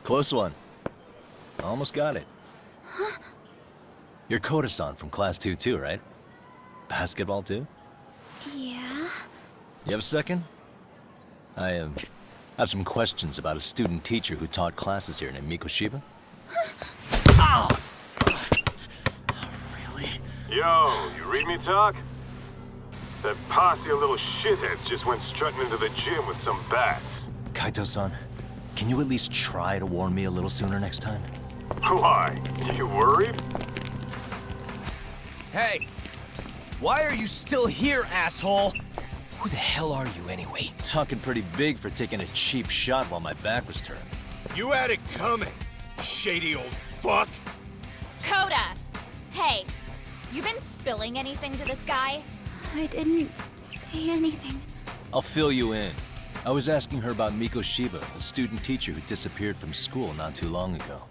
Close one. Almost got it. Huh? You're Koda-san from Class 2 too, right? Basketball too? Yeah? You have a second? I have some questions about a student teacher who taught classes here named Mikoshiba. Ow! Really? Yo, you read me talk? That posse of little shitheads just went strutting into the gym with some bats. Kaito-san, can you at least try to warn me a little sooner next time? Why? You worried? Hey! Why are you still here, asshole? Who the hell are you anyway? Talking pretty big for taking a cheap shot while my back was turned. You had it coming, shady old fuck! Coda! Hey, you been spilling anything to this guy? I didn't say anything. I'll fill you in. I was asking her about Mikoshiba, a student teacher who disappeared from school not too long ago.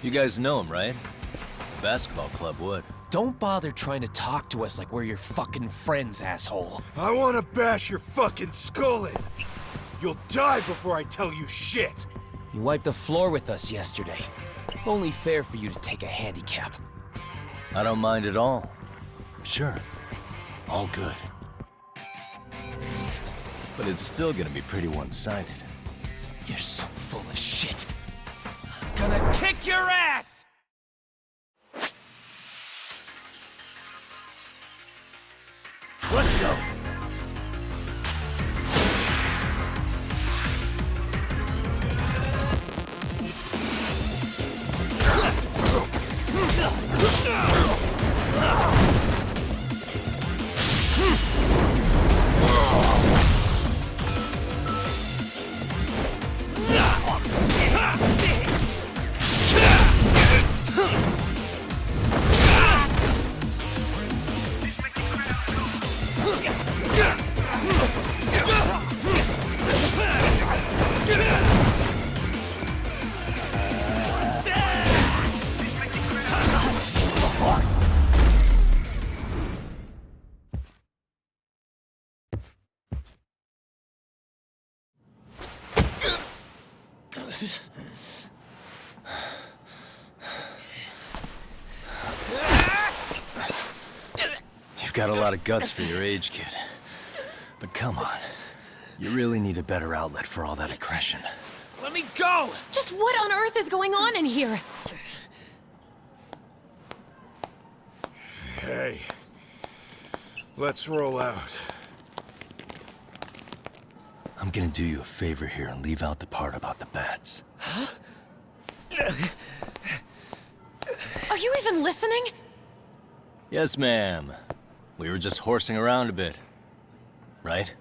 You guys know him, right? The basketball club would. Don't bother trying to talk to us like we're your fucking friends, asshole. I wanna bash your fucking skull in. You'll die before I tell you shit. You wiped the floor with us yesterday. Only fair for you to take a handicap. I don't mind at all. Sure. All good. But it's still gonna be pretty one-sided. You're so full of shit. I'm gonna kick your ass! Let's go! You've got a lot of guts for your age, kid. But come on. You really need a better outlet for all that aggression. Let me go! Just what on earth is going on in here? Hey, let's roll out. I'm gonna do you a favor here and leave out the part about the bats. Are you even listening? Yes, ma'am. We were just horsing around a bit. Right?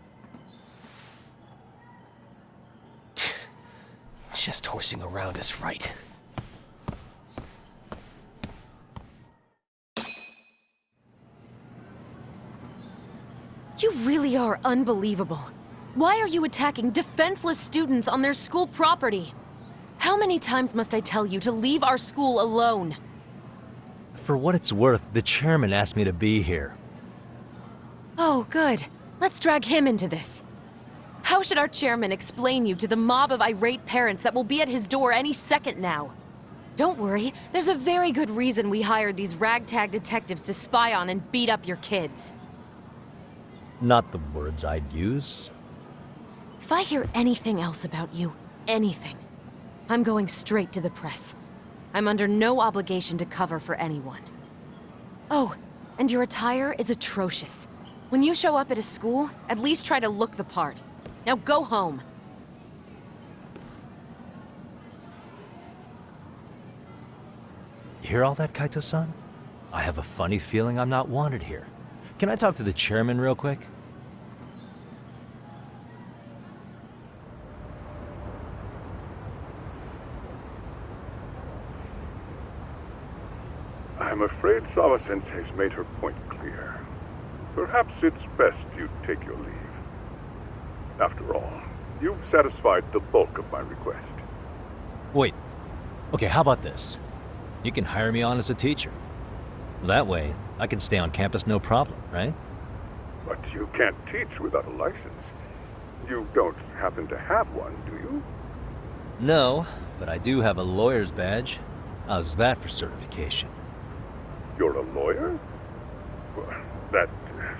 Just horsing around is right. You really are unbelievable. Why are you attacking defenseless students on their school property? How many times must I tell you to leave our school alone? For what it's worth, the chairman asked me to be here. Oh, good. Let's drag him into this. How should our chairman explain you to the mob of irate parents that will be at his door any second now? Don't worry, there's a very good reason we hired these ragtag detectives to spy on and beat up your kids. Not the words I'd use. If I hear anything else about you, anything, I'm going straight to the press. I'm under no obligation to cover for anyone. Oh, and your attire is atrocious. When you show up at a school, at least try to look the part. Now go home. You hear all that, Kaito-san? I have a funny feeling I'm not wanted here. Can I talk to the chairman real quick? I'm afraid Sawa-sensei's made her point clear. Perhaps it's best you take your leave. After all, you've satisfied the bulk of my request. Wait. Okay, how about this? You can hire me on as a teacher. That way, I can stay on campus no problem, right? But you can't teach without a license. You don't happen to have one, do you? No, but I do have a lawyer's badge. How's that for certification? You're a lawyer? Well, that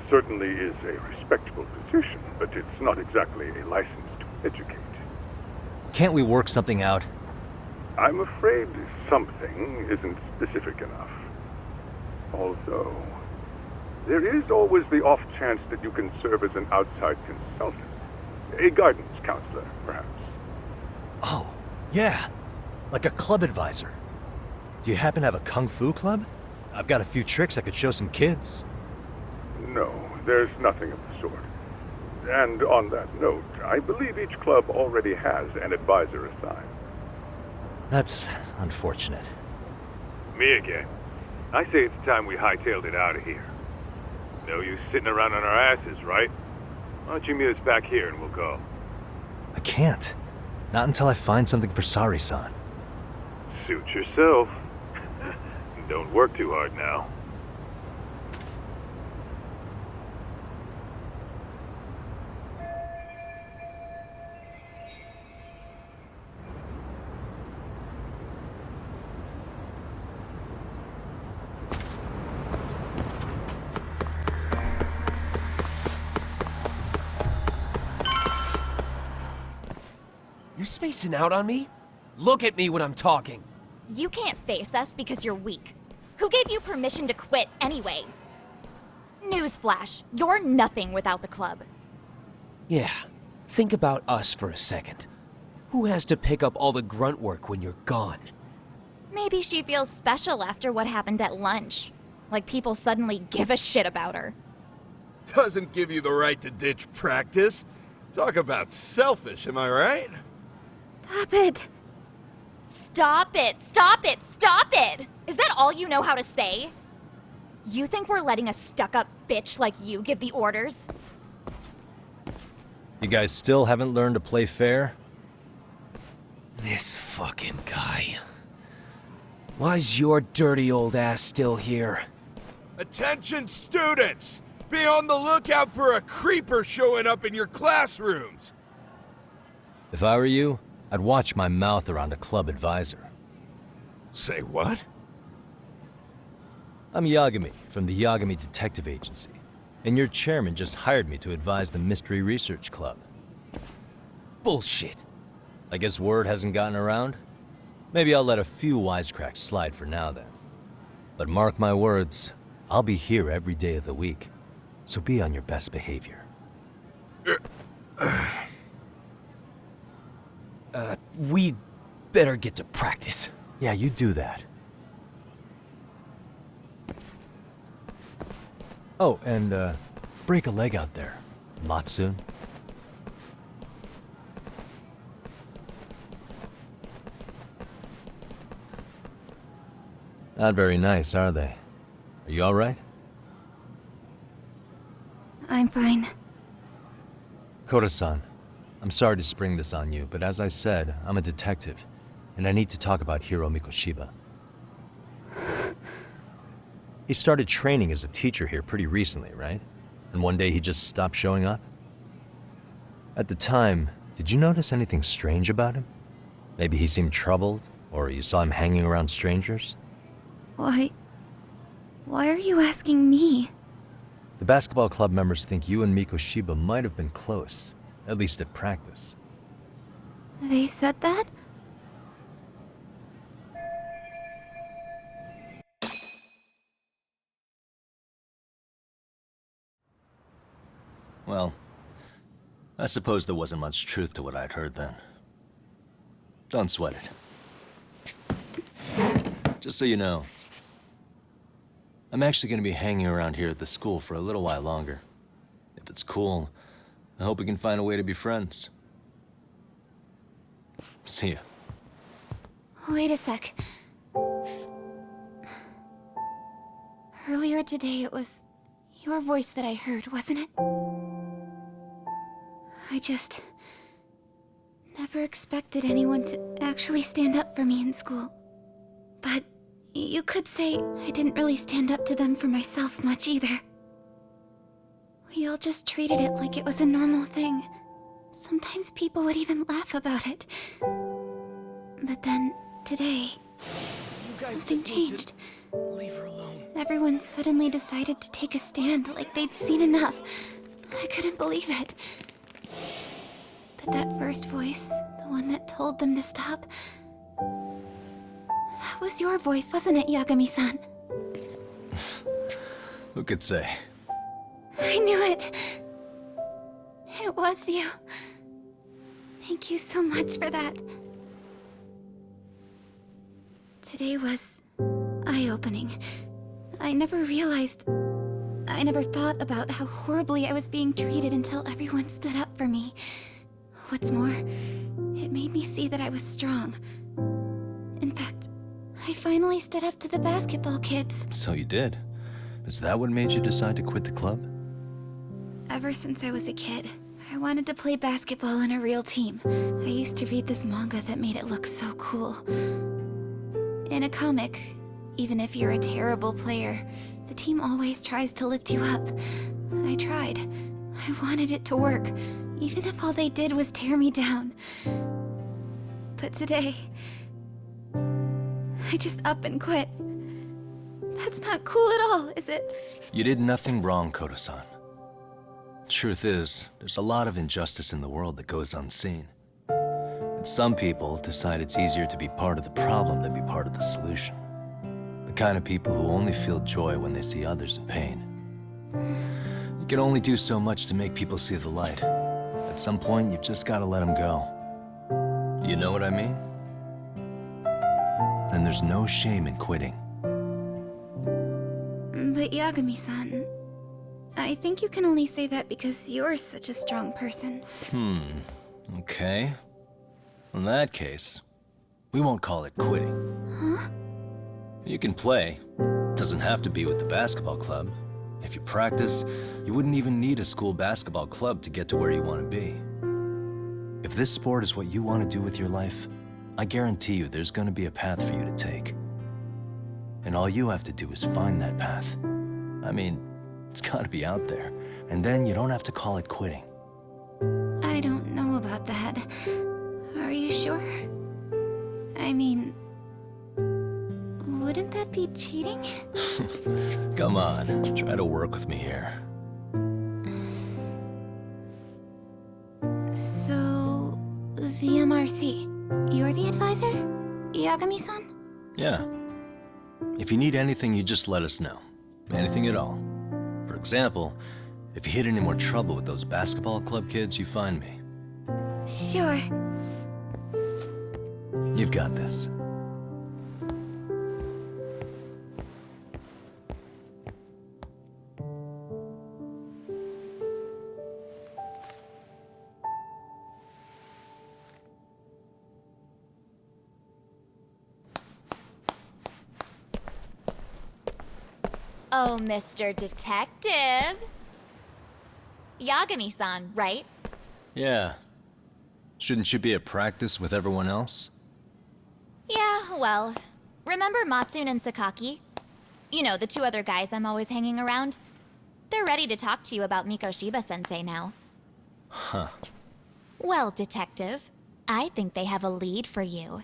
certainly is a respectable position, but it's not exactly a license to educate. Can't we work something out? I'm afraid something isn't specific enough. Although, there is always the off chance that you can serve as an outside consultant. A guidance counselor, perhaps. Oh, yeah. Like a club advisor. Do you happen to have a kung fu club? I've got a few tricks I could show some kids. No, there's nothing of the sort. And on that note, I believe each club already has an advisor assigned. That's unfortunate. Me again. I say it's time we hightailed it out of here. No use sitting around on our asses, right? Why don't you meet us back here and we'll go? I can't. Not until I find something for Sari-san. Suit yourself. Don't work too hard now. You spacing out on me? Look at me when I'm talking. You can't face us because you're weak. Who gave you permission to quit anyway? Newsflash, you're nothing without the club. Yeah, think about us for a second. Who has to pick up all the grunt work when you're gone? Maybe she feels special after what happened at lunch. Like people suddenly give a shit about her. Doesn't give you the right to ditch practice. Talk about selfish, am I right? Stop it. Stop it! Stop it! Stop it! Is that all you know how to say? You think we're letting a stuck-up bitch like you give the orders? You guys still haven't learned to play fair? This fucking guy. Why's your dirty old ass still here? Attention students! Be on the lookout for a creeper showing up in your classrooms! If I were you, I'd watch my mouth around a club advisor. Say what? I'm Yagami from the Yagami Detective Agency, and your chairman just hired me to advise the Mystery Research Club. Bullshit. I guess word hasn't gotten around? Maybe I'll let a few wisecracks slide for now then. But mark my words, I'll be here every day of the week, so be on your best behavior. We'd better get to practice. Yeah, you do that. Oh, and break a leg out there, Matsun. Not very nice, are they? Are you all right? I'm fine. Koda-san, I'm sorry to spring this on you, but as I said, I'm a detective, and I need to talk about Hiro Mikoshiba. He started training as a teacher here pretty recently, right? And one day he just stopped showing up? At the time, did you notice anything strange about him? Maybe he seemed troubled, or you saw him hanging around strangers? Why are you asking me? The basketball club members think you and Mikoshiba might have been close, at least at practice. They said that? Well, I suppose there wasn't much truth to what I'd heard then. Don't sweat it. Just so you know, I'm actually going to be hanging around here at the school for a little while longer. If it's cool, I hope we can find a way to be friends. See ya. Wait a sec. Earlier today, it was your voice that I heard, wasn't it? I just never expected anyone to actually stand up for me in school. But you could say I didn't really stand up to them for myself much either. We all just treated it like it was a normal thing. Sometimes people would even laugh about it. But then, today, something changed. Leave her alone. Everyone suddenly decided to take a stand like they'd seen enough. I couldn't believe it. But that first voice, the one that told them to stop, that was your voice, wasn't it, Yagami-san? Who could say? I knew it. It was you. Thank you so much for that. Today was eye-opening. I never thought about how horribly I was being treated until everyone stood up for me. What's more, it made me see that I was strong. In fact, I finally stood up to the basketball kids. So you did. Is that what made you decide to quit the club? Ever since I was a kid, I wanted to play basketball in a real team. I used to read this manga that made it look so cool. In a comic, even if you're a terrible player, the team always tries to lift you up. I tried. I wanted it to work, even if all they did was tear me down. But today, I just up and quit. That's not cool at all, is it? You did nothing wrong, Koto-san. Truth is, there's a lot of injustice in the world that goes unseen. And some people decide it's easier to be part of the problem than be part of the solution. The kind of people who only feel joy when they see others in pain. You can only do so much to make people see the light. At some point, you've just gotta let them go. You know what I mean? Then there's no shame in quitting. But Yagami-san, I think you can only say that because you're such a strong person. Okay. In that case, we won't call it quitting. Huh? You can play. Doesn't have to be with the basketball club. If you practice, you wouldn't even need a school basketball club to get to where you want to be. If this sport is what you want to do with your life, I guarantee you there's going to be a path for you to take. And all you have to do is find that path. I mean, it's got to be out there. And then you don't have to call it quitting. I don't know about that. Are you sure? I mean, wouldn't that be cheating? Come on, try to work with me here. So, the MRC, you're the advisor? Yagami-san? Yeah. If you need anything, you just let us know. Anything at all. For example, if you hit any more trouble with those basketball club kids, you find me. Sure. You've got this. Oh, Mr. Detective. Yagami-san, right? Yeah. Shouldn't you be at practice with everyone else? Yeah, well, remember Matsune and Sakaki? You know, the two other guys I'm always hanging around? They're ready to talk to you about Mikoshiba-sensei now. Huh. Well, Detective, I think they have a lead for you.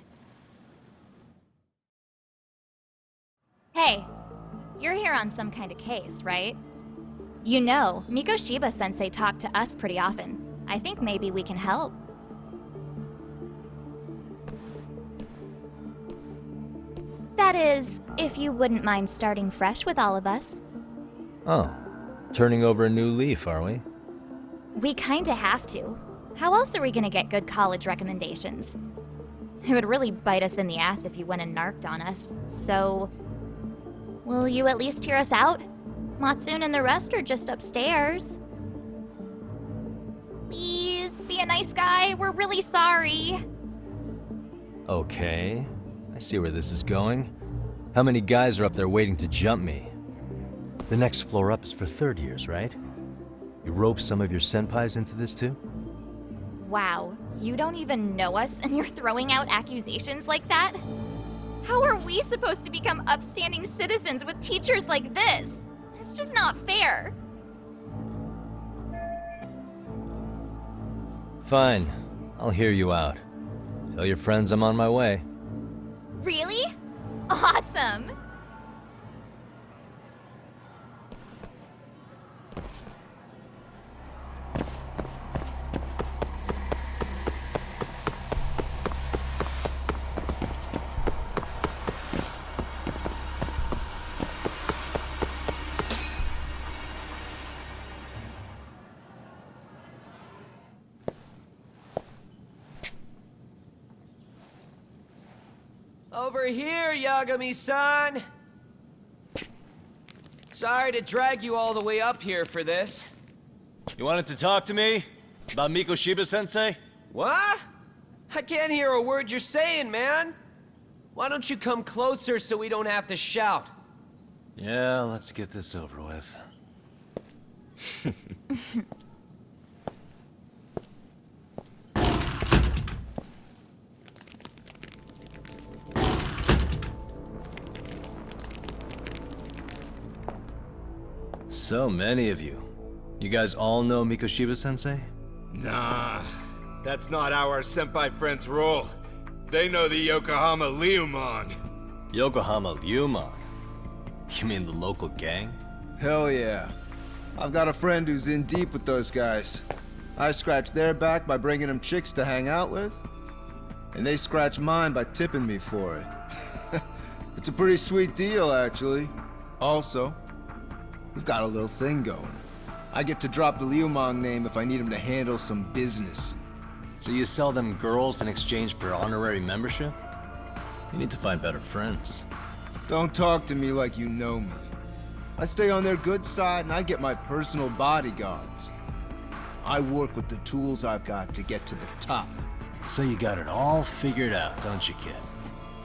Hey, you're here on some kind of case, right? You know, Mikoshiba-sensei talked to us pretty often. I think maybe we can help. That is, if you wouldn't mind starting fresh with all of us. Oh, turning over a new leaf, are we? We kinda have to. How else are we gonna get good college recommendations? It would really bite us in the ass if you went and narked on us, so... Will you at least hear us out? Matsune and the rest are just upstairs. Please, be a nice guy. We're really sorry. Okay, I see where this is going. How many guys are up there waiting to jump me? The next floor up is for third years, right? You rope some of your senpais into this too? Wow, you don't even know us and you're throwing out accusations like that? How are we supposed to become upstanding citizens with teachers like this? It's just not fair. Fine, I'll hear you out. Tell your friends I'm on my way. Really? Awesome! Over here, Yagami-san! Sorry to drag you all the way up here for this. You wanted to talk to me? About Mikoshiba-sensei? What? I can't hear a word you're saying, man. Why don't you come closer so we don't have to shout? Yeah, let's get this over with. So many of you. You guys all know Mikoshiba-sensei? Nah, that's not how our senpai friends roll. They know the Yokohama Liumon. Yokohama Liumon? You mean the local gang? Hell yeah. I've got a friend who's in deep with those guys. I scratch their back by bringing them chicks to hang out with, and they scratch mine by tipping me for it. It's a pretty sweet deal, actually. Also, we've got a little thing going. I get to drop the Liumon name if I need him to handle some business. So you sell them girls in exchange for honorary membership? You need to find better friends. Don't talk to me like you know me. I stay on their good side and I get my personal bodyguards. I work with the tools I've got to get to the top. So you got it all figured out, don't you, kid?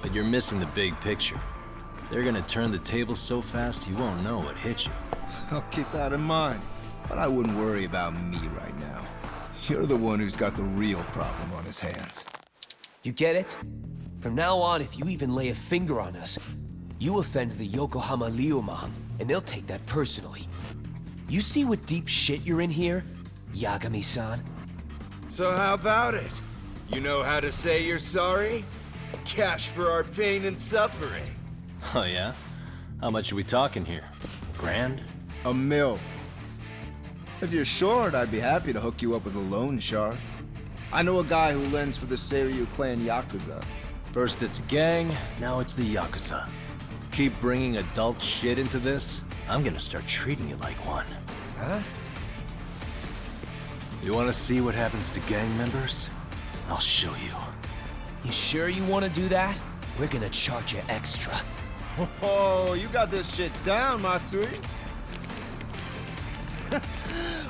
But you're missing the big picture. They're gonna turn the tables so fast you won't know what hit you. I'll keep that in mind. But I wouldn't worry about me right now. You're the one who's got the real problem on his hands. You get it? From now on, if you even lay a finger on us, you offend the Yokohama Liumon, and they'll take that personally. You see what deep shit you're in here, Yagami-san? So how about it? You know how to say you're sorry? Cash for our pain and suffering. Oh yeah? How much are we talking here? $1,000? $1 million. If you're short, I'd be happy to hook you up with a loan shark. I know a guy who lends for the Seiryu clan Yakuza. First it's a gang, now it's the Yakuza. Keep bringing adult shit into this, I'm gonna start treating you like one. Huh? You wanna see what happens to gang members? I'll show you. You sure you want to do that? We're gonna charge you extra. Oh, you got this shit down, Matsui.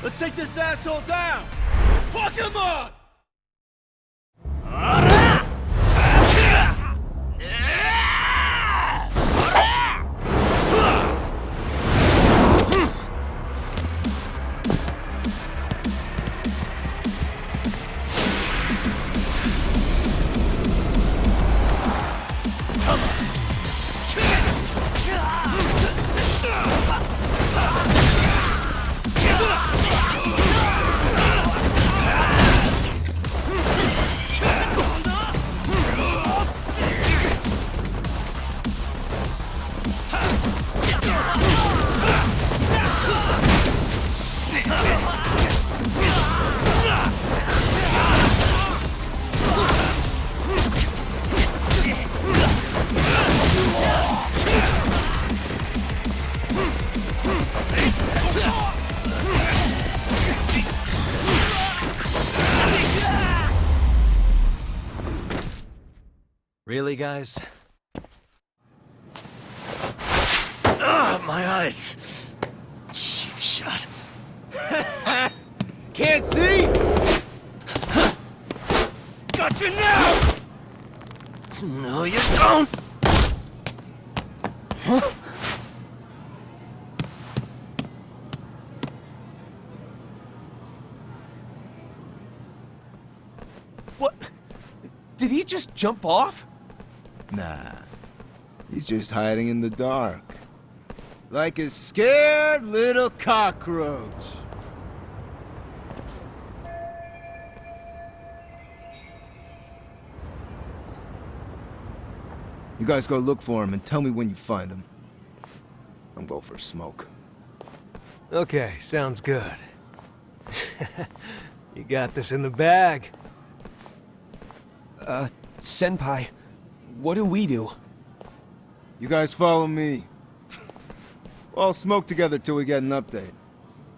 Let's take this asshole down! Fuck him up! Really, guys? Ah, my eyes! Cheap shot. Can't see? Got you now! No, you don't! What? Did he just jump off? Nah, he's just hiding in the dark. Like a scared little cockroach. You guys go look for him and tell me when you find him. I'm going for a smoke. Okay, sounds good. You got this in the bag. Senpai, what do we do? You guys follow me. We'll all smoke together till we get an update.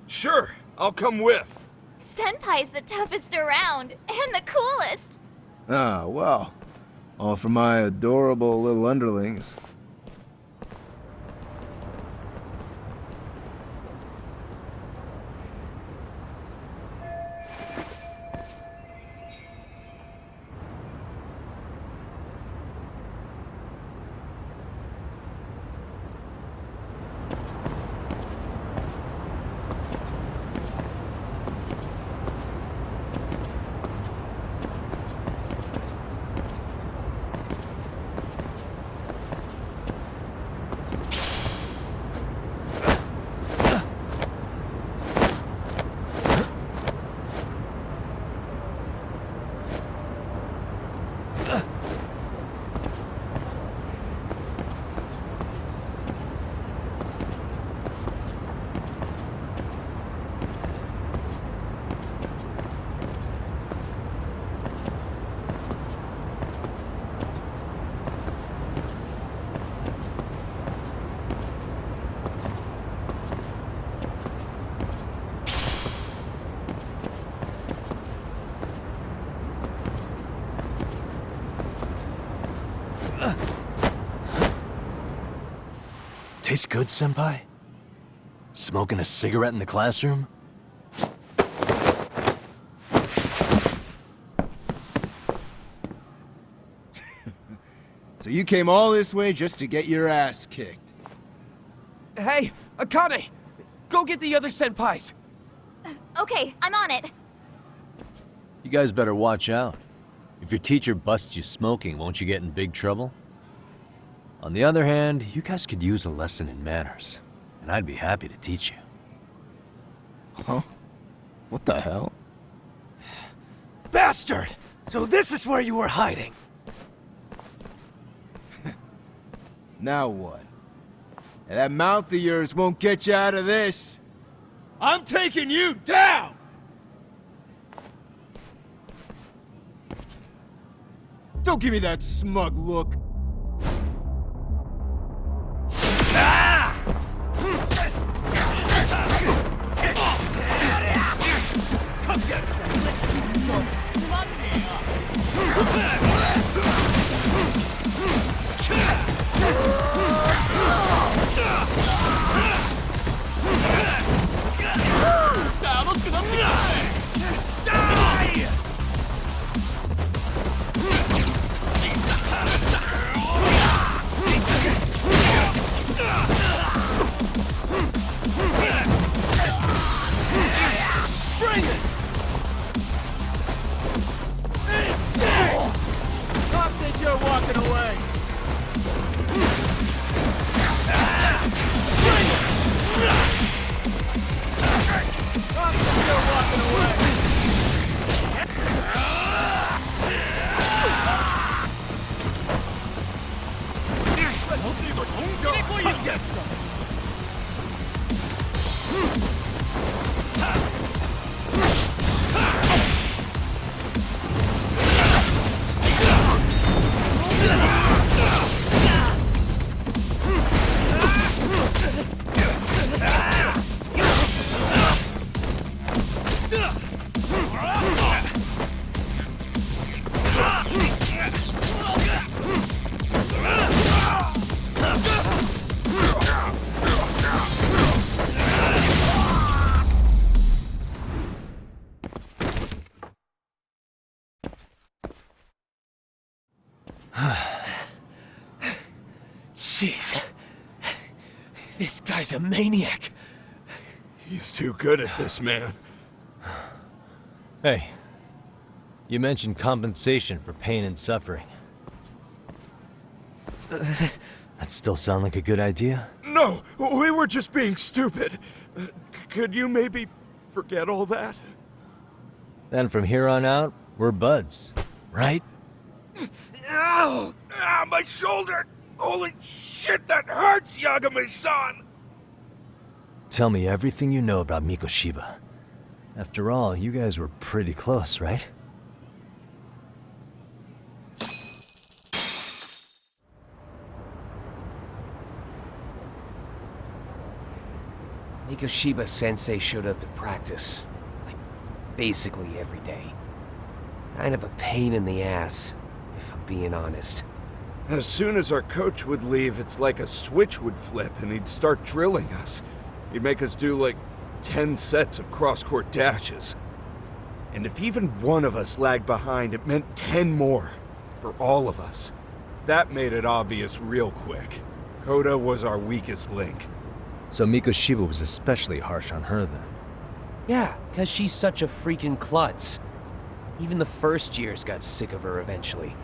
Sure, I'll come with. Senpai's the toughest around, and the coolest. Ah, well. All for my adorable little underlings. Tastes good, Senpai? Smoking a cigarette in the classroom? So you came all this way just to get your ass kicked. Hey, Akane! Go get the other senpais! Okay, I'm on it. You guys better watch out. If your teacher busts you smoking, won't you get in big trouble? On the other hand, you guys could use a lesson in manners, and I'd be happy to teach you. Huh? What the hell? Bastard! So this is where you were hiding. Now what? And that mouth of yours won't get you out of this. I'm taking you down! Don't give me that smug look. Jeez. This guy's a maniac. He's too good at this, man. Hey, you mentioned compensation for pain and suffering. That still sound like a good idea? No, we were just being stupid. Could you maybe forget all that? Then from here on out, we're buds, right? Ow! Ah, my shoulder! Holy shit, that hurts, Yagami-san! Tell me everything you know about Mikoshiba. After all, you guys were pretty close, right? Mikoshiba Sensei showed up to practice, like, basically every day. Kind of a pain in the ass, if I'm being honest. As soon as our coach would leave, it's like a switch would flip and he'd start drilling us. He'd make us do like 10 sets of cross-court dashes. And if even one of us lagged behind, it meant 10 more. For all of us. That made it obvious real quick. Koda was our weakest link. So Mikoshiba was especially harsh on her then. Yeah, because she's such a freaking klutz. Even the first years got sick of her eventually.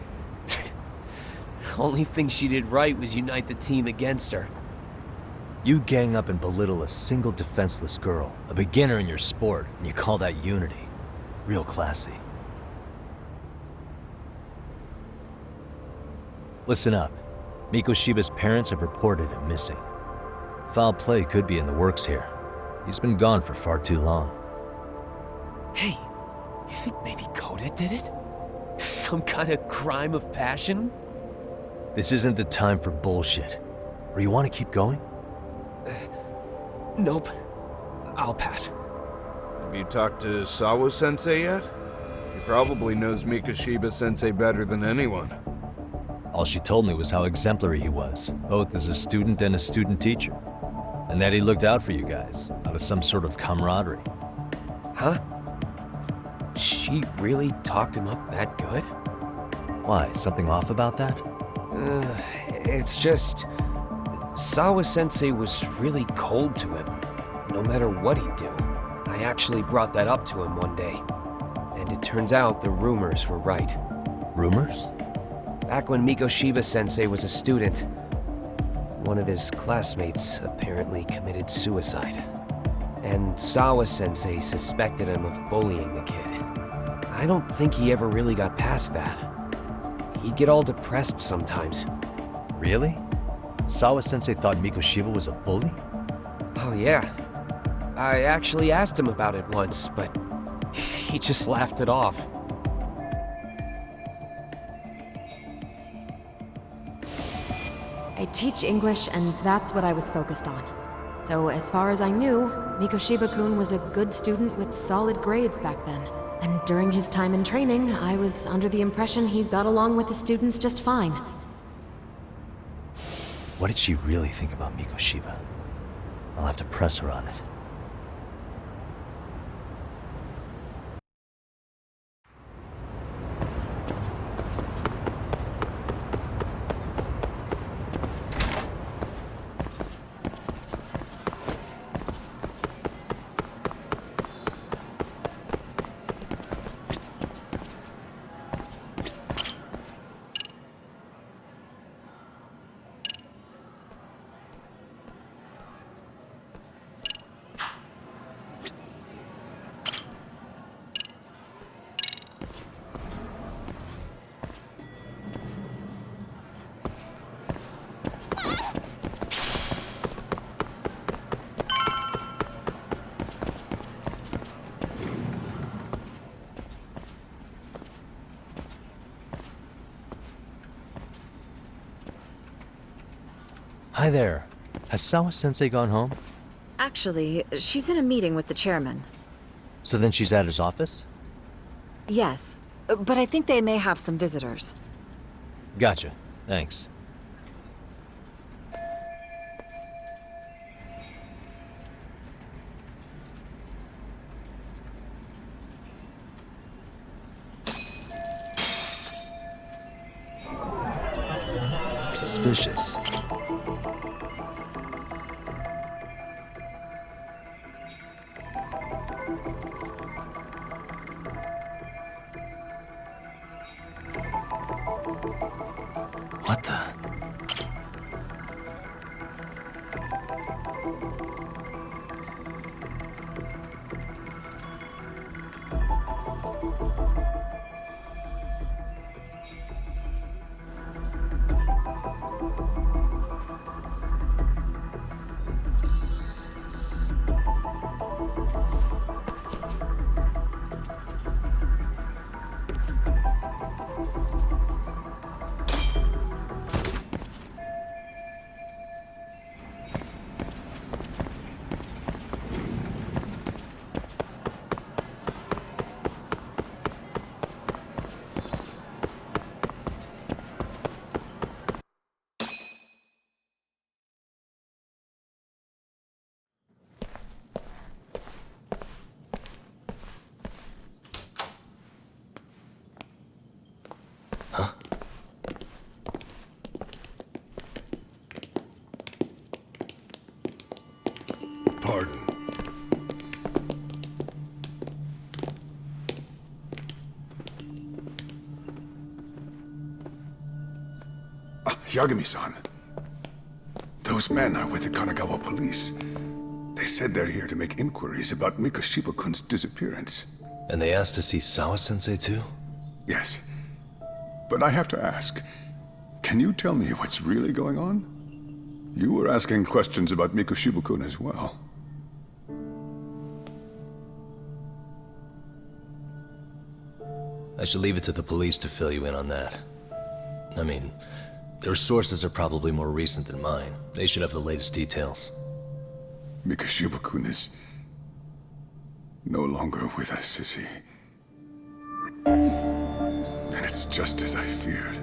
Only thing she did right was unite the team against her. You gang up and belittle a single defenseless girl, a beginner in your sport, and you call that unity. Real classy. Listen up. Mikoshiba's parents have reported him missing. Foul play could be in the works here. He's been gone for far too long. Hey, you think maybe Koda did it? Some kind of crime of passion? This isn't the time for bullshit. Or you want to keep going? Nope. I'll pass. Have you talked to Sawa-sensei yet? He probably knows Mikoshiba-sensei better than anyone. All she told me was how exemplary he was, both as a student and a student teacher. And that he looked out for you guys, out of some sort of camaraderie. Huh? She really talked him up that good? Why, something off about that? It's just... Sawa-sensei was really cold to him, no matter what he'd do. I actually brought that up to him one day. And it turns out the rumors were right. Rumors? Back when Mikoshiba-sensei was a student, one of his classmates apparently committed suicide. And Sawa-sensei suspected him of bullying the kid. I don't think he ever really got past that. He'd get all depressed sometimes. Really? Sawa-sensei thought Mikoshiba was a bully? Oh yeah. I actually asked him about it once, but he just laughed it off. I teach English, and that's what I was focused on. So as far as I knew, Mikoshiba-kun was a good student with solid grades back then. And during his time in training, I was under the impression he got along with the students just fine. What did she really think about Mikoshiba? I'll have to press her on it. Hi there. Has Sawa-sensei gone home? Actually, she's in a meeting with the chairman. So then she's at his office? Yes, but I think they may have some visitors. Gotcha. Thanks. Suspicious. What the? Yagami-san. Those men are with the Kanagawa police. They said they're here to make inquiries about Mikoshiba-kun's disappearance. And they asked to see Sawa-sensei too? Yes. But I have to ask, can you tell me what's really going on? You were asking questions about Mikoshiba-kun as well. I should leave it to the police to fill you in on that. I mean, their sources are probably more recent than mine. They should have the latest details. Mikoshiba-kun is no longer with us, is he? Then it's just as I feared.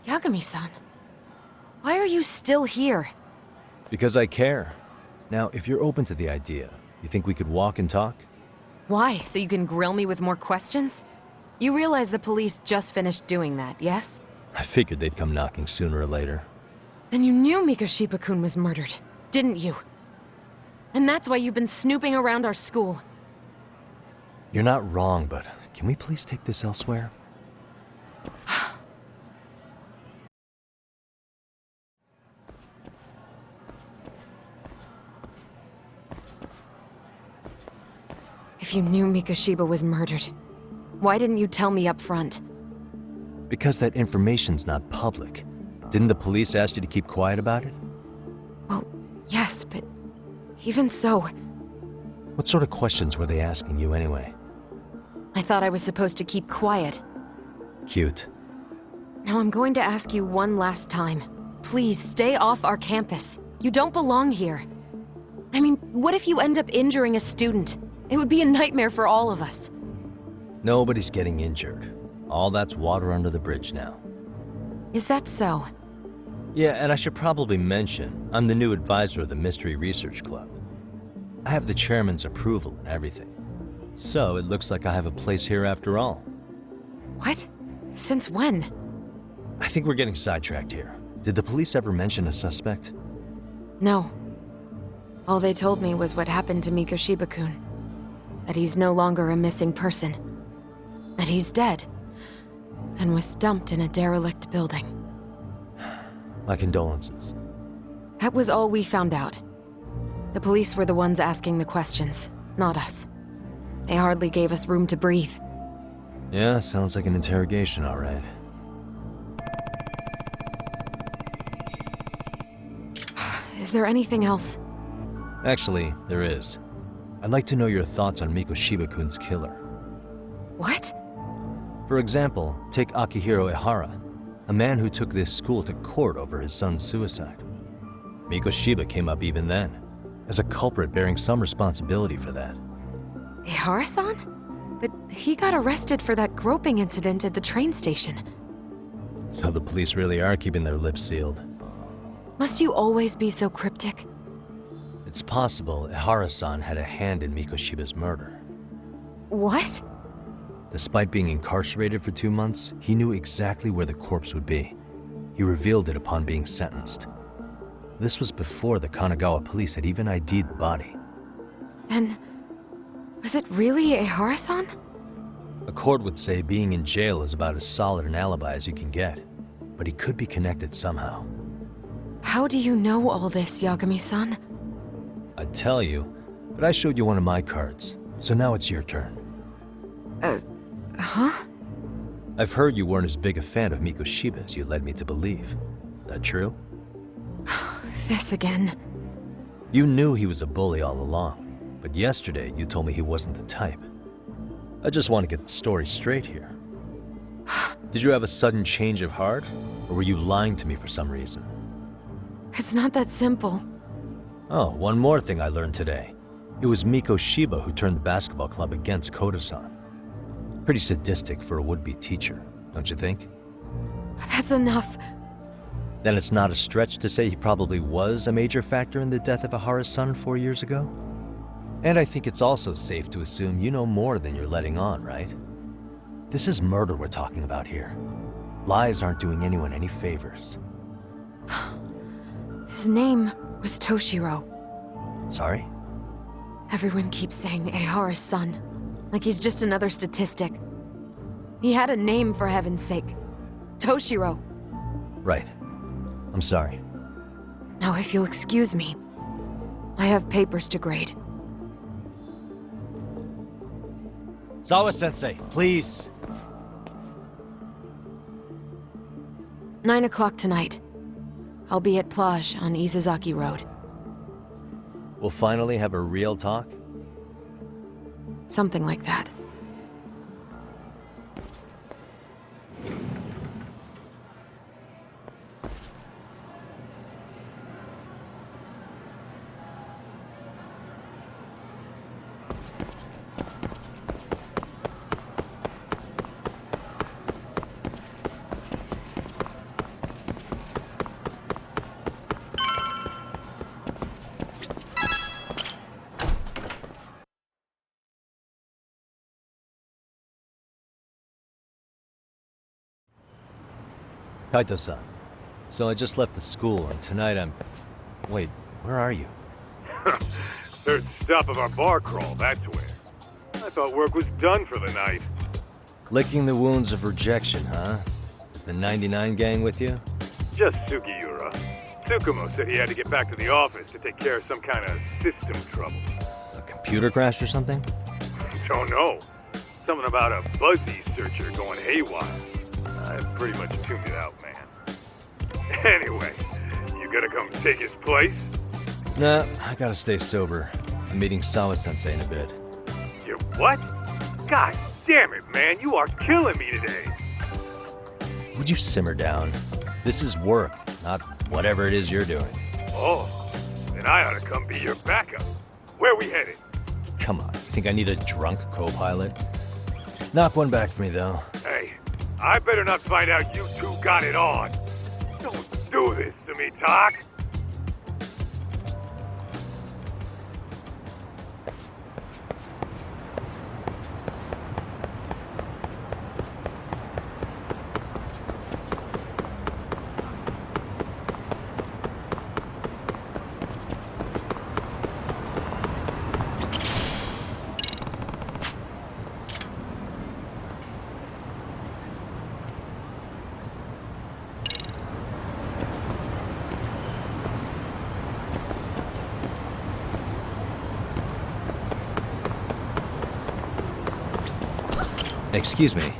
Yagami-san, why are you still here? Because I care. Now, if you're open to the idea, you think we could walk and talk? Why? So you can grill me with more questions? You realize the police just finished doing that, yes? I figured they'd come knocking sooner or later. Then you knew Mikoshiba-kun was murdered, didn't you? And that's why you've been snooping around our school. You're not wrong, but can we please take this elsewhere? If you knew Mikoshiba was murdered, why didn't you tell me up front? Because that information's not public. Didn't the police ask you to keep quiet about it? Well, yes, but even so... What sort of questions were they asking you anyway? I thought I was supposed to keep quiet. Cute. Now I'm going to ask you one last time. Please, stay off our campus. You don't belong here. I mean, what if you end up injuring a student? It would be a nightmare for all of us. Nobody's getting injured. All that's water under the bridge now. Is that so? Yeah, and I should probably mention, I'm the new advisor of the Mystery Research Club. I have the chairman's approval and everything. So it looks like I have a place here after all. What? Since when? I think we're getting sidetracked here. Did the police ever mention a suspect? No. All they told me was what happened to Mikoshiba-kun. That he's no longer a missing person. That he's dead. And was dumped in a derelict building. My condolences. That was all we found out. The police were the ones asking the questions, not us. They hardly gave us room to breathe. Yeah, sounds like an interrogation, all right. Is there anything else? Actually, there is. I'd like to know your thoughts on Mikoshiba-kun's killer. What? For example, take Akihiro Ehara, a man who took this school to court over his son's suicide. Mikoshiba came up even then, as a culprit bearing some responsibility for that. Ehara-san? But he got arrested for that groping incident at the train station. So the police really are keeping their lips sealed. Must you always be so cryptic? It's possible Ehara-san had a hand in Mikoshiba's murder. What? Despite being incarcerated for 2 months, he knew exactly where the corpse would be. He revealed it upon being sentenced. This was before the Kanagawa police had even ID'd the body. Then, was it really Ehara-san? A court would say being in jail is about as solid an alibi as you can get, but he could be connected somehow. How do you know all this, Yagami-san? I'd tell you, but I showed you one of my cards, so now it's your turn. Huh? I've heard you weren't as big a fan of Mikoshiba as you led me to believe. That true? This again. You knew he was a bully all along, but yesterday you told me he wasn't the type. I just want to get the story straight here. Did you have a sudden change of heart, or were you lying to me for some reason? It's not that simple. Oh, one more thing I learned today. It was Mikoshiba who turned the basketball club against Koto-san. Pretty sadistic for a would-be teacher, don't you think? That's enough. Then it's not a stretch to say he probably was a major factor in the death of Ahara's son 4 years ago? And I think it's also safe to assume you know more than you're letting on, right? This is murder we're talking about here. Lies aren't doing anyone any favors. His name was Toshiro. Sorry? Everyone keeps saying Ahara's son, like he's just another statistic. He had a name, for heaven's sake. Toshiro. Right. I'm sorry. Now, if you'll excuse me, I have papers to grade. Sawa-sensei, please. 9 o'clock tonight. I'll be at Plage on Izazaki Road. We'll finally have a real talk? Something like that. Kaito-san. So I just left the school, and tonight I'm... Wait, where are you? Third stop of our bar crawl, that's where. I thought work was done for the night. Licking the wounds of rejection, huh? Is the 99 gang with you? Just Sugiura. Tsukumo said he had to get back to the office to take care of some kind of system trouble. A computer crash or something? Don't know. Something about a Buzzy searcher going haywire. I pretty much tuned it out, man. Anyway, you gonna come take his place? Nah, I gotta stay sober. I'm meeting Sawa-sensei in a bit. You what? God damn it, man, you are killing me today. Would you simmer down? This is work, not whatever it is you're doing. Oh, then I ought to come be your backup. Where we headed? Come on, you think I need a drunk co-pilot? Knock one back for me, though. Hey, I better not find out you two got it on. Don't do this to me, Doc. Excuse me.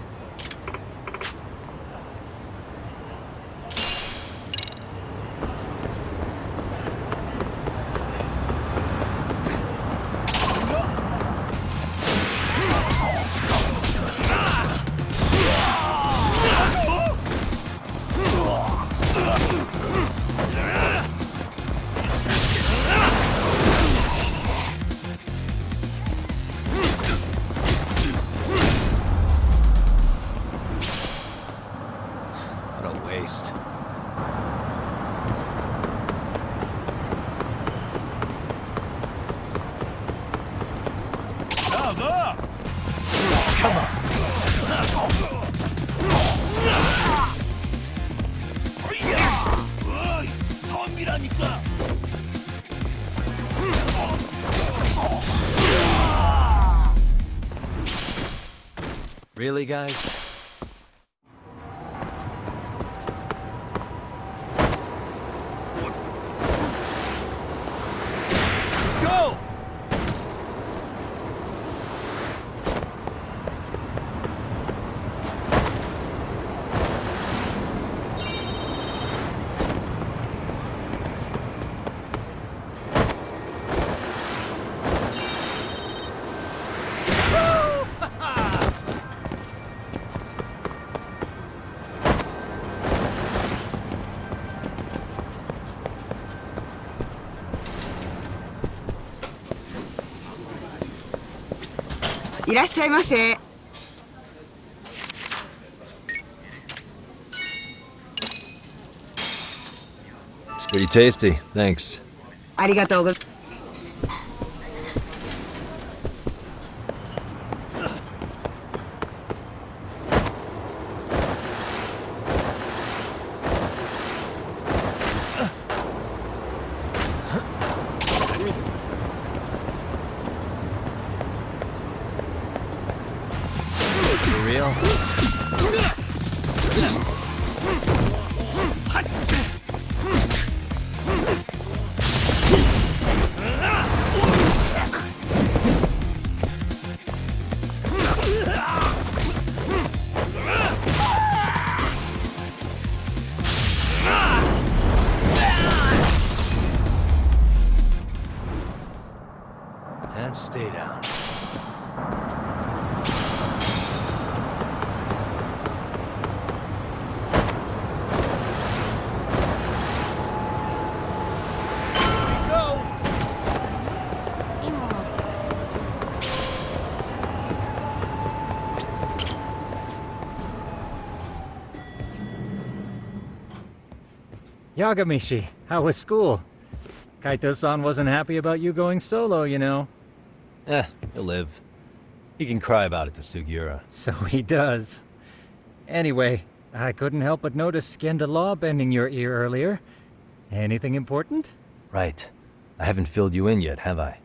Really, guys? Let's go! いらっしゃいませ。 It's pretty tasty, thanks. ありがとうございます。 For real? And stay down. Yagamishi, how was school? Kaito-san wasn't happy about you going solo, you know. He'll live. He can cry about it to Sugiura. So he does. Anyway, I couldn't help but notice Skenda Law bending your ear earlier. Anything important? Right. I haven't filled you in yet, have I?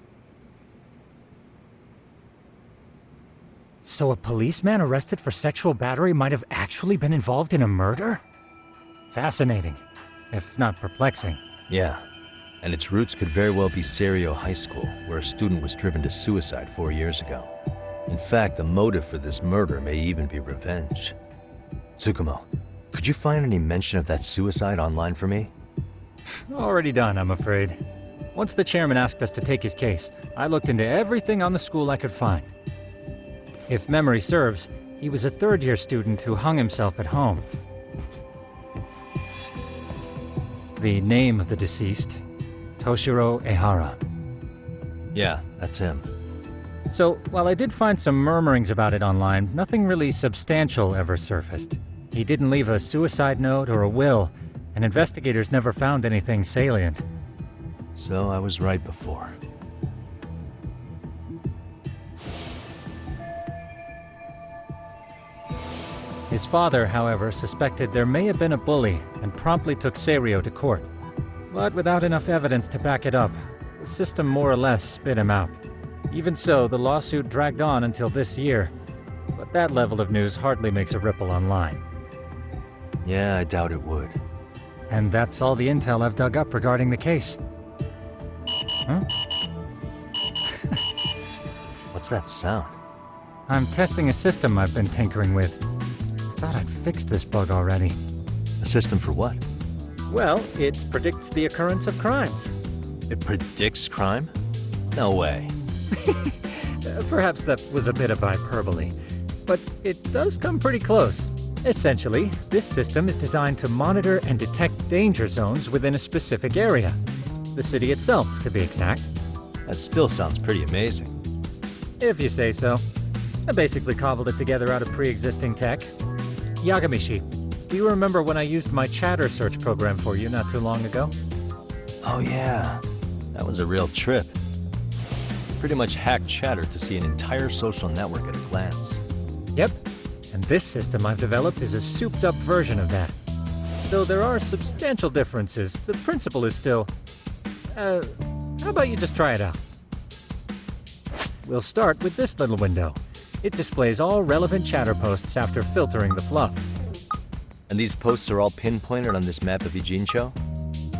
So a policeman arrested for sexual battery might have actually been involved in a murder? Fascinating, if not perplexing. Yeah. And its roots could very well be Serio High School, where a student was driven to suicide 4 years ago. In fact, the motive for this murder may even be revenge. Tsukumo, could you find any mention of that suicide online for me? Already done, I'm afraid. Once the chairman asked us to take his case, I looked into everything on the school I could find. If memory serves, he was a third-year student who hung himself at home. The name of the deceased, Toshiro Ehara. Yeah, that's him. So, while I did find some murmurings about it online, nothing really substantial ever surfaced. He didn't leave a suicide note or a will, and investigators never found anything salient. So I was right before. His father, however, suspected there may have been a bully and promptly took Serio to court. But without enough evidence to back it up, the system more or less spit him out. Even so, the lawsuit dragged on until this year. But that level of news hardly makes a ripple online. Yeah, I doubt it would. And that's all the intel I've dug up regarding the case. Huh? What's that sound? I'm testing a system I've been tinkering with. Thought I'd fixed this bug already. A system for what? Well, it predicts the occurrence of crimes. It predicts crime? No way. Perhaps that was a bit of hyperbole, but it does come pretty close. Essentially, this system is designed to monitor and detect danger zones within a specific area. The city itself, to be exact. That still sounds pretty amazing. If you say so. I basically cobbled it together out of pre-existing tech. Yagamishi, do you remember when I used my chatter search program for you not too long ago? Oh yeah, that was a real trip. Pretty much hacked Chatter to see an entire social network at a glance. Yep, and this system I've developed is a souped-up version of that. Though there are substantial differences, the principle is still... how about you just try it out? We'll start with this little window. It displays all relevant chatter posts after filtering the fluff. And these posts are all pinpointed on this map of Ijincho?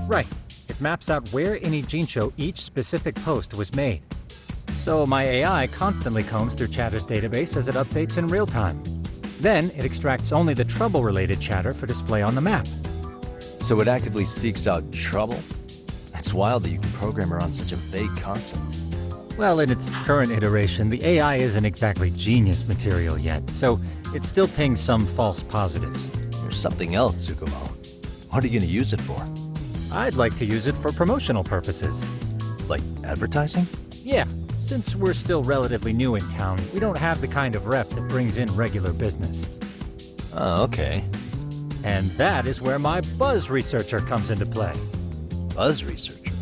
Right. It maps out where in Ijincho each specific post was made. So my AI constantly combs through Chatter's database as it updates in real time. Then it extracts only the trouble-related chatter for display on the map. So it actively seeks out trouble? It's wild that you can program her on such a vague concept. Well, in its current iteration, the AI isn't exactly genius material yet, so it still pings some false positives. There's something else, Tsukumo. What are you gonna use it for? I'd like to use it for promotional purposes. Like advertising? Yeah, since we're still relatively new in town, we don't have the kind of rep that brings in regular business. Oh, okay. And that is where my buzz researcher comes into play. Buzz researcher?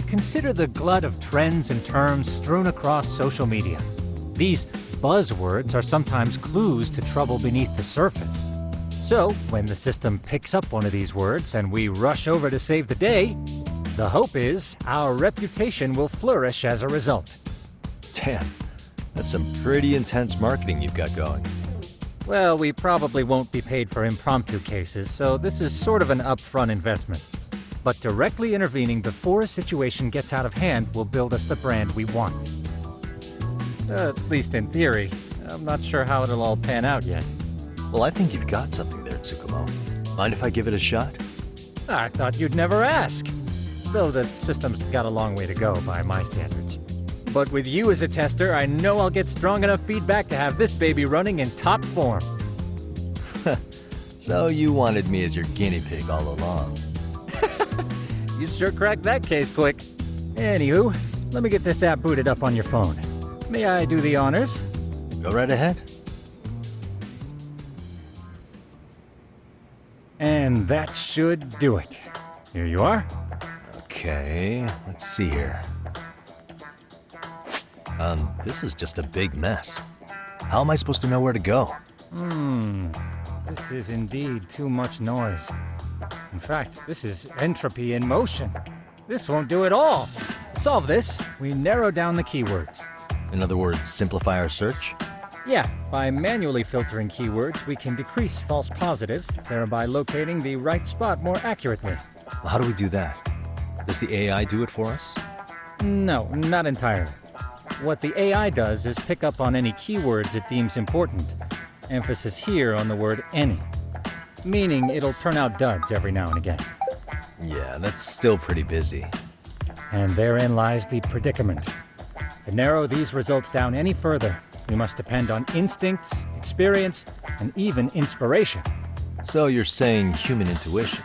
Consider the glut of trends and terms strewn across social media. These buzzwords are sometimes clues to trouble beneath the surface. So, when the system picks up one of these words and we rush over to save the day, the hope is our reputation will flourish as a result. Damn, that's some pretty intense marketing you've got going. Well, we probably won't be paid for impromptu cases, so this is sort of an upfront investment. But directly intervening before a situation gets out of hand will build us the brand we want. At least in theory. I'm not sure how it'll all pan out yet. Well, I think you've got something there, Tsukumo. Mind if I give it a shot? I thought you'd never ask. Though the system's got a long way to go by my standards. But with you as a tester, I know I'll get strong enough feedback to have this baby running in top form. So you wanted me as your guinea pig all along. You sure cracked that case quick. Anywho, let me get this app booted up on your phone. May I do the honors? Go right ahead. And that should do it. Here you are. Okay, let's see here. This is just a big mess. How am I supposed to know where to go? This is indeed too much noise. In fact, this is entropy in motion. This won't do it all. To solve this, we narrow down the keywords. In other words, simplify our search? Yeah, by manually filtering keywords, we can decrease false positives, thereby locating the right spot more accurately. How do we do that? Does the AI do it for us? No, not entirely. What the AI does is pick up on any keywords it deems important. Emphasis here on the word any. Meaning it'll turn out duds every now and again. Yeah, that's still pretty busy. And therein lies the predicament. To narrow these results down any further, we must depend on instincts, experience, and even inspiration. So you're saying human intuition?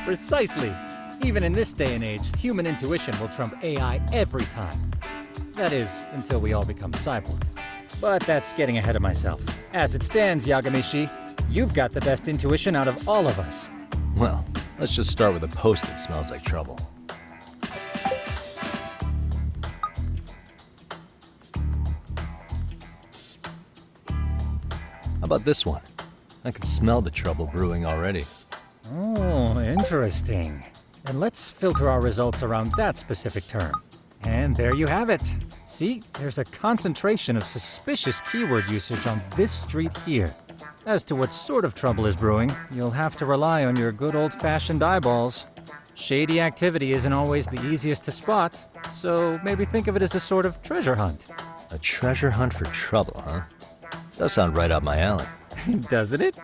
Precisely. Even in this day and age, human intuition will trump AI every time. That is, until we all become cyborgs. But that's getting ahead of myself. As it stands, Yagamishi, you've got the best intuition out of all of us. Well, let's just start with a post that smells like trouble. How about this one? I can smell the trouble brewing already. Oh, interesting. And let's filter our results around that specific term. And there you have it. See, there's a concentration of suspicious keyword usage on this street here. As to what sort of trouble is brewing, you'll have to rely on your good old-fashioned eyeballs. Shady activity isn't always the easiest to spot, so maybe think of it as a sort of treasure hunt. A treasure hunt for trouble, huh? Does sound right up my alley. Doesn't it?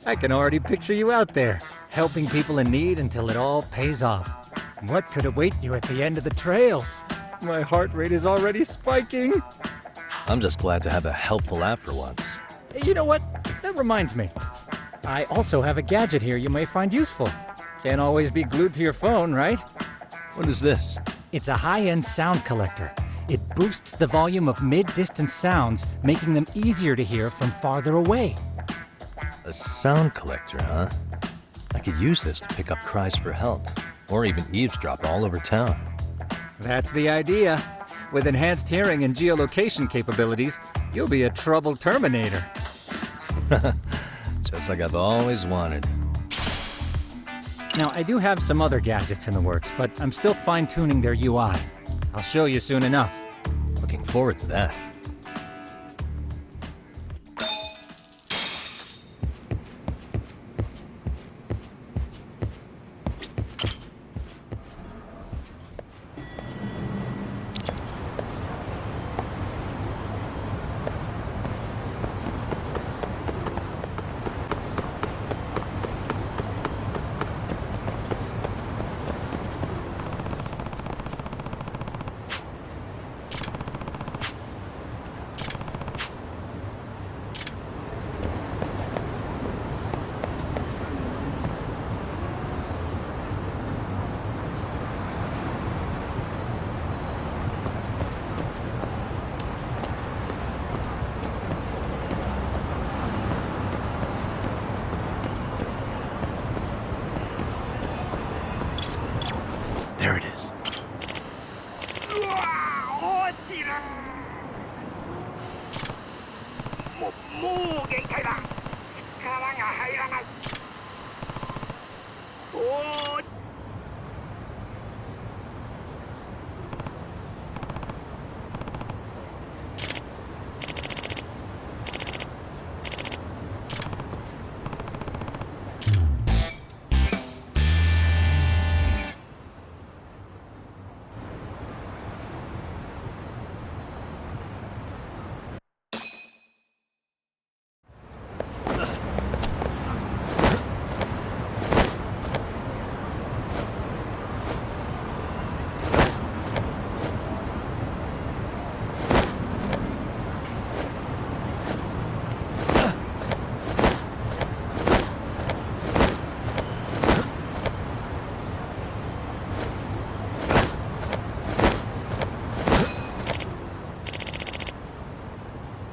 I can already picture you out there, helping people in need until it all pays off. What could await you at the end of the trail? My heart rate is already spiking. I'm just glad to have a helpful app for once. You know what? That reminds me. I also have a gadget here you may find useful. Can't always be glued to your phone, right? What is this? It's a high-end sound collector. It boosts the volume of mid-distance sounds, making them easier to hear from farther away. A sound collector, huh? I could use this to pick up cries for help, or even eavesdrop all over town. That's the idea. With enhanced hearing and geolocation capabilities, you'll be a trouble terminator. Just like I've always wanted. Now, I do have some other gadgets in the works, but I'm still fine-tuning their UI. I'll show you soon enough. Looking forward to that. もう限界だ。力が入らない。おー。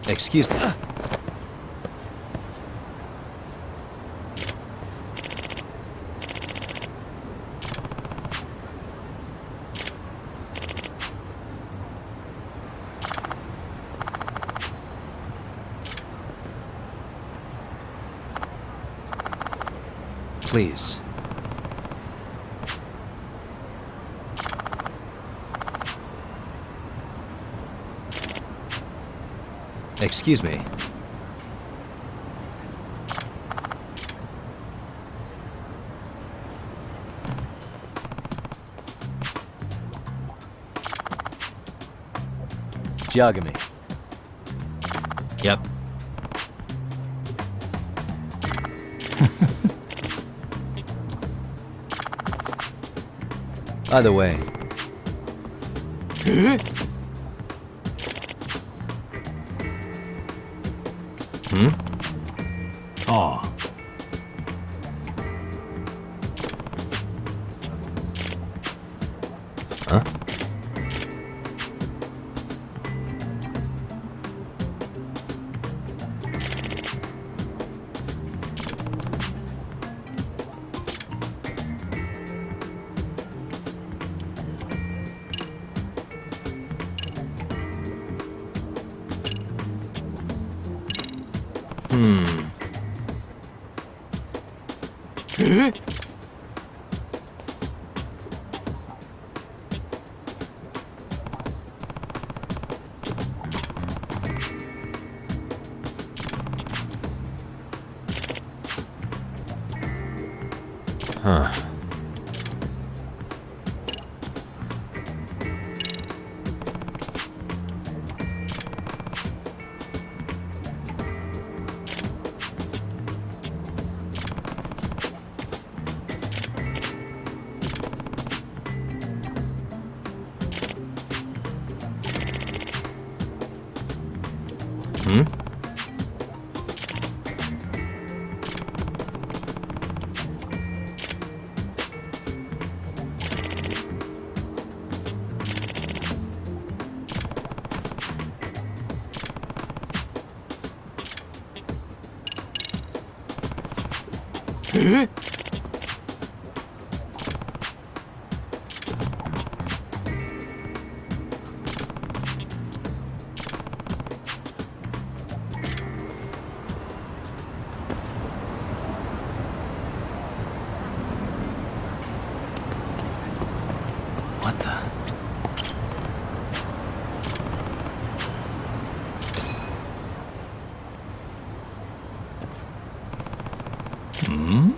Excuse me. Please. Excuse me. Yagami. Yep. By the way. Hmm? Oh. Huh? Huh. Hmm? What the? Hmm?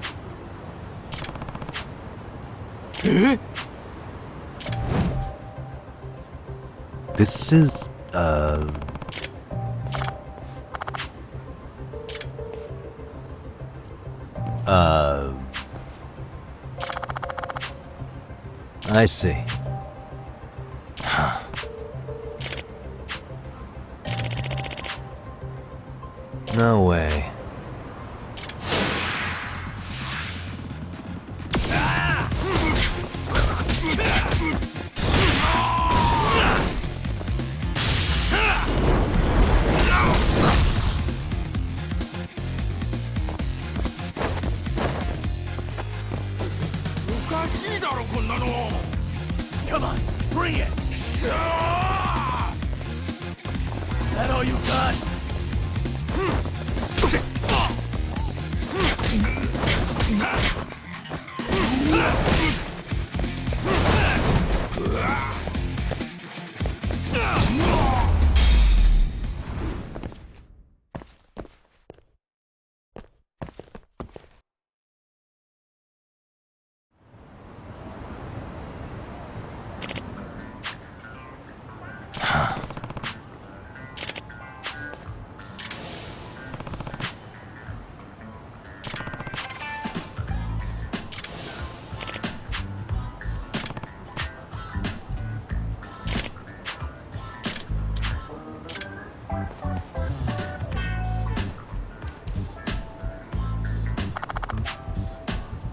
This is, I see. No way. Come on, bring it! all you got?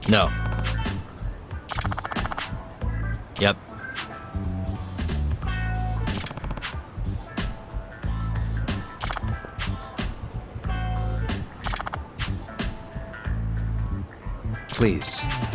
No. Yep. Please.